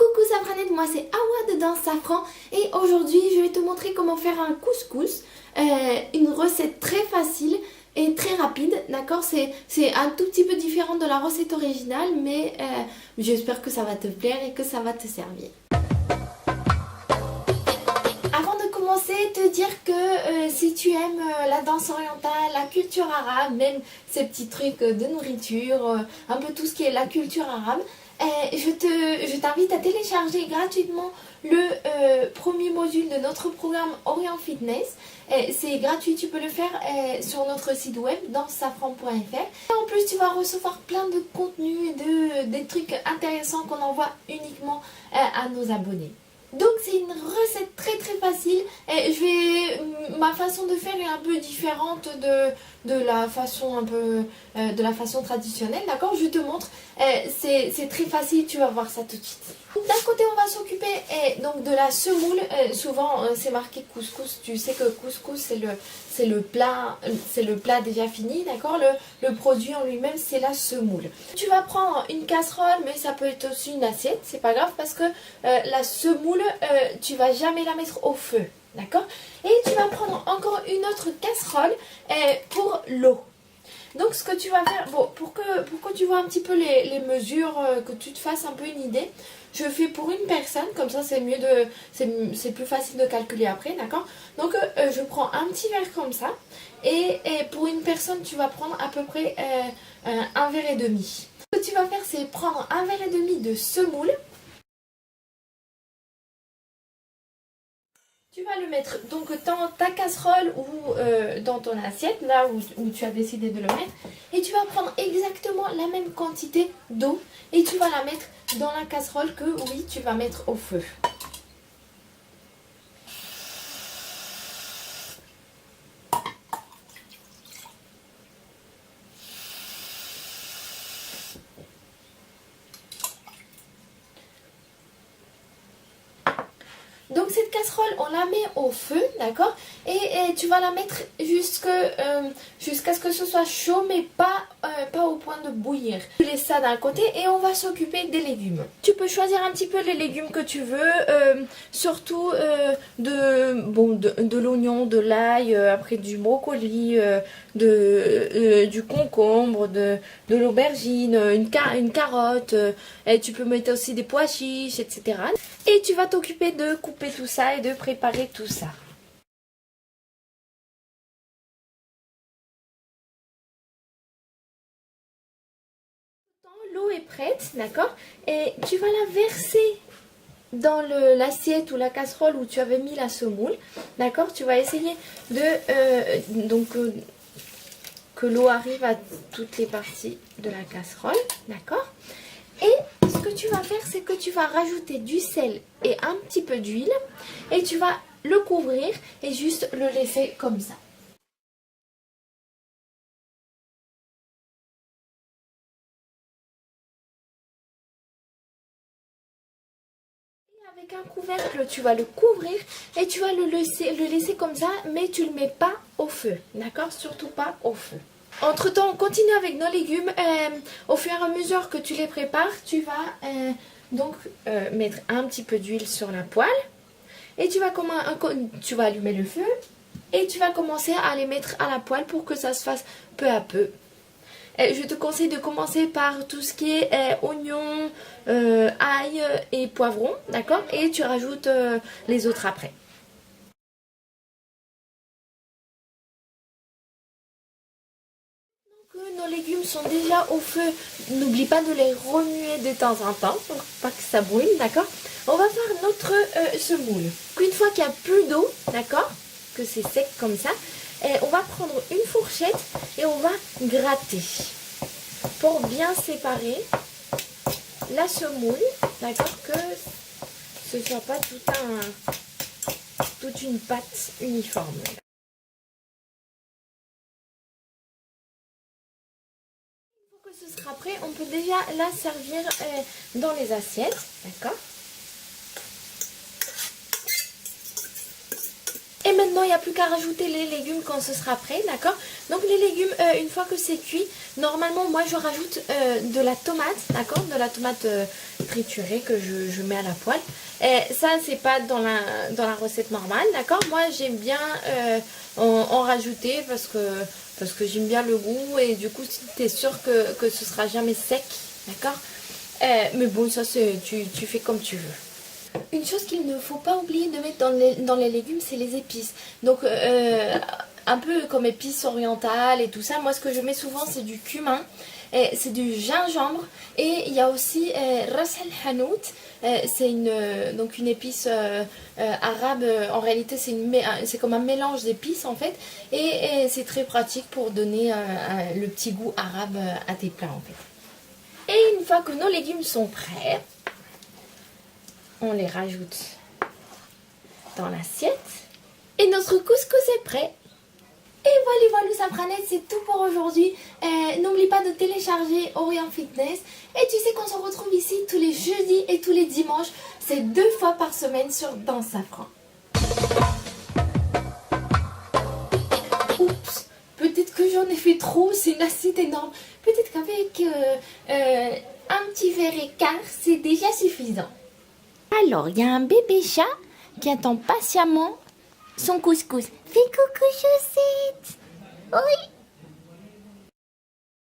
Coucou Safranette, moi c'est Awa de Danse Safran et aujourd'hui je vais te montrer comment faire un couscous, une recette très facile et très rapide, d'accord? C'est un tout petit peu différent de la recette originale mais j'espère que ça va te plaire et que ça va te servir. Avant de commencer, te dire que si tu aimes la danse orientale, la culture arabe, même ces petits trucs de nourriture, un peu tout ce qui est la culture arabe, je t'invite à télécharger gratuitement le premier module de notre programme Orient Fitness. C'est gratuit, tu peux le faire sur notre site web dansesafran.fr. En plus, tu vas recevoir plein de contenus et des trucs intéressants qu'on envoie uniquement à nos abonnés. Donc c'est une recette très facile et ma façon de faire est un peu différente de la façon de la façon traditionnelle, d'accord? Je te montre, c'est très facile, tu vas voir ça tout de suite. D'un côté on va s'occuper donc de la semoule, souvent c'est marqué couscous, tu sais que couscous c'est le plat déjà fini, d'accord? Le produit en lui-même c'est la semoule. Tu vas prendre une casserole, mais ça peut être aussi une assiette, c'est pas grave parce que la semoule tu vas jamais la mettre au feu, d'accord? Et tu vas prendre encore une autre casserole pour l'eau. Donc ce que tu vas faire, bon, pour que tu vois un petit peu les mesures, que tu te fasses un peu une idée, je fais pour une personne, comme ça c'est mieux c'est plus facile de calculer après, d'accord? Donc je prends un petit verre comme ça, et pour une personne tu vas prendre à peu près un verre et demi. Ce que tu vas faire c'est prendre un verre et demi de semoule. Tu vas le mettre donc dans ta casserole ou dans ton assiette, là où tu as décidé de le mettre. Et tu vas prendre exactement la même quantité d'eau et tu vas la mettre dans la casserole que oui, tu vas mettre au feu. Donc cette casserole, on la met au feu, d'accord? Et tu vas la mettre jusqu'à ce que ce soit chaud, mais pas au point de bouillir. Tu laisses ça d'un côté et on va s'occuper des légumes. Tu peux choisir un petit peu les légumes que tu veux, surtout de l'oignon, de l'ail, après du brocoli, du concombre, de l'aubergine, une carotte, et tu peux mettre aussi des pois chiches, etc. Et tu vas t'occuper de couper tout ça et de préparer tout ça. L'eau est prête, d'accord? Et tu vas la verser dans l'assiette ou la casserole où tu avais mis la semoule, d'accord? Tu vas essayer que l'eau arrive à toutes les parties de la casserole, d'accord? Et ce que tu vas faire, c'est que tu vas rajouter du sel et un petit peu d'huile et tu vas le couvrir et juste le laisser comme ça. Avec un couvercle, tu vas le couvrir et tu vas le laisser comme ça, mais tu ne le mets pas au feu, d'accord? Surtout pas au feu. Entre temps, on continue avec nos légumes. Au fur et à mesure que tu les prépares, tu vas mettre un petit peu d'huile sur la poêle et tu vas allumer le feu et tu vas commencer à les mettre à la poêle pour que ça se fasse peu à peu. Je te conseille de commencer par tout ce qui est oignon, ail et poivron, d'accord? Et tu rajoutes les autres après. Nos légumes sont déjà au feu, n'oublie pas de les remuer de temps en temps pour pas que ça brûle, d'accord? On va faire notre semoule. Une fois qu'il n'y a plus d'eau, d'accord, que c'est sec comme ça, on va prendre une fourchette et on va gratter pour bien séparer la semoule, d'accord, que ce ne soit pas toute une pâte uniforme. Ce sera prêt, on peut déjà la servir dans les assiettes, d'accord? Et maintenant, il n'y a plus qu'à rajouter les légumes quand ce sera prêt, d'accord? Donc les légumes, une fois que c'est cuit, normalement, moi je rajoute de la tomate, d'accord? De la tomate triturée que je mets à la poêle. Et ça, c'est pas dans la recette normale, d'accord? Moi, j'aime bien en rajouter parce que j'aime bien le goût et du coup, tu es sûr que ce sera jamais sec, d'accord? Mais bon, ça, tu fais comme tu veux. Une chose qu'il ne faut pas oublier de mettre dans les légumes, c'est les épices. Donc, un peu comme épices orientales et tout ça. Moi, ce que je mets souvent, c'est du cumin, c'est du gingembre. Et il y a aussi ras el hanout. C'est donc une épice arabe. En réalité, c'est comme un mélange d'épices, en fait. Et c'est très pratique pour donner le petit goût arabe à tes plats, en fait. Et une fois que nos légumes sont prêts, on les rajoute dans l'assiette et notre couscous est prêt. Et voilà, Sapranet, c'est tout pour aujourd'hui. N'oublie pas de télécharger Orient Fitness. Et tu sais qu'on se retrouve ici tous les jeudis et tous les dimanches. C'est 2 fois par semaine sur Dans Safran. Oups, peut-être que j'en ai fait trop, c'est une assiette énorme. Peut-être qu'avec un petit verre et quart, c'est déjà suffisant. Alors, il y a un bébé chat qui attend patiemment son couscous. Fais coucou, Chaussette. Oui.